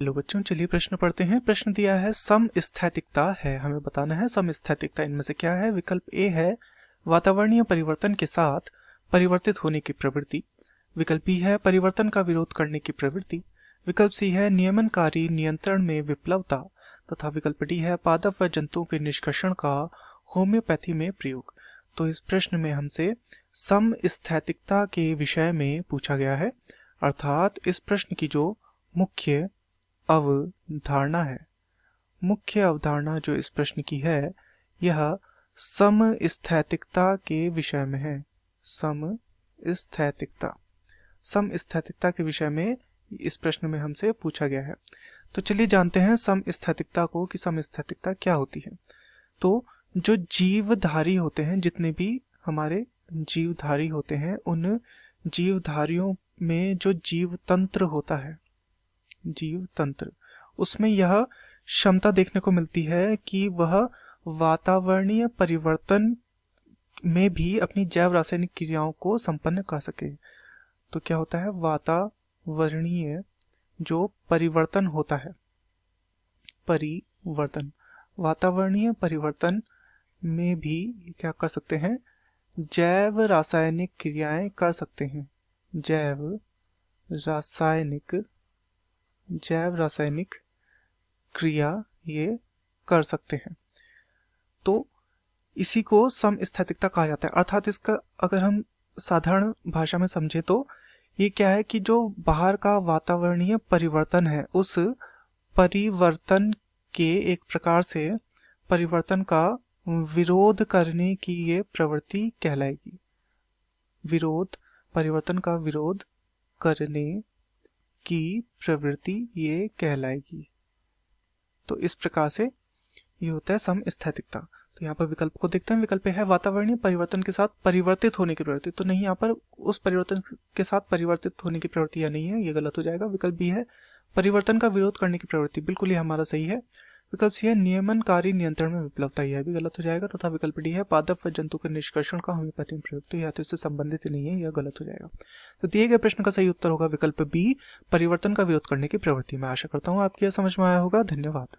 Hello बच्चों, चलिए प्रश्न पढ़ते हैं। प्रश्न दिया है समस्थैतिकता है, हमें बताना है समस्थैतिकता इनमें से क्या है। विकल्प ए है वातावरणीय परिवर्तन के साथ परिवर्तित होने की प्रवृत्ति। विकल्प बी है परिवर्तन का विरोध करने की प्रवृत्ति। विकल्प सी है नियमनकारी नियंत्रण में विप्लवता। तथा विकल्प डी है पादप व जंतुओं के निष्कर्षण का होम्योपैथी में प्रयोग। तो इस प्रश्न में हमसे समस्थैतिकता के विषय में पूछा गया है, अर्थात इस प्रश्न की जो मुख्य अवधारणा है, मुख्य अवधारणा जो इस प्रश्न की है, यह समस्थैतिकता के विषय में है। समस्थैतिकता समस्थैतिकता के विषय में इस प्रश्न में हमसे पूछा गया है। तो चलिए जानते हैं समस्थैतिकता को कि समस्थैतिकता क्या होती है। तो जो जीवधारी होते हैं, जितने भी हमारे जीवधारी होते हैं, उन जीवधारियों में जो जीव तंत्र होता है, जीव तंत्र, उसमें यह क्षमता देखने को मिलती है कि वह वातावरणीय परिवर्तन में भी अपनी जैव रासायनिक क्रियाओं को संपन्न कर सके। तो क्या होता है, वातावरणीय जो परिवर्तन होता है, परिवर्तन, वातावरणीय परिवर्तन में भी क्या कर सकते हैं, जैव रासायनिक क्रियाएं कर सकते हैं। जैव रासायनिक क्रिया ये कर सकते हैं। तो इसी को समस्थैतिकता कहा जाता है। अर्थात इसका अगर हम साधारण भाषा में समझे तो ये क्या है कि जो बाहर का वातावरणीय परिवर्तन है, उस परिवर्तन के एक प्रकार से परिवर्तन का विरोध करने की ये प्रवृत्ति कहलाएगी। परिवर्तन का विरोध करने की प्रवृत्ति ये कहलाएगी। तो इस प्रकार से ये होता है समस्थैतिकता। तो यहाँ पर विकल्प को देखते हैं। विकल्प है वातावरणीय परिवर्तन के साथ परिवर्तित होने की प्रवृत्ति। तो नहीं, यहाँ पर उस परिवर्तन के साथ परिवर्तित होने की प्रवृत्ति या नहीं है, ये गलत हो जाएगा। विकल्प बी है परिवर्तन का विरोध करने की प्रवृत्ति, बिल्कुल ये हमारा सही है। विकल्प सी है नियमनकारी नियंत्रण में विप्लवता, यह भी गलत हो जाएगा। तथा विकल्प डी है पादप व जंतु के निष्कर्षण का होम्योपैथी में प्रयोग, तो यह तो इससे संबंधित ही नहीं है, यह गलत हो जाएगा। तो दिए गए प्रश्न का सही उत्तर होगा विकल्प बी, परिवर्तन का विरोध करने की प्रवृत्ति। मैं आशा करता हूँ आपकी यह समझ में आया होगा। धन्यवाद।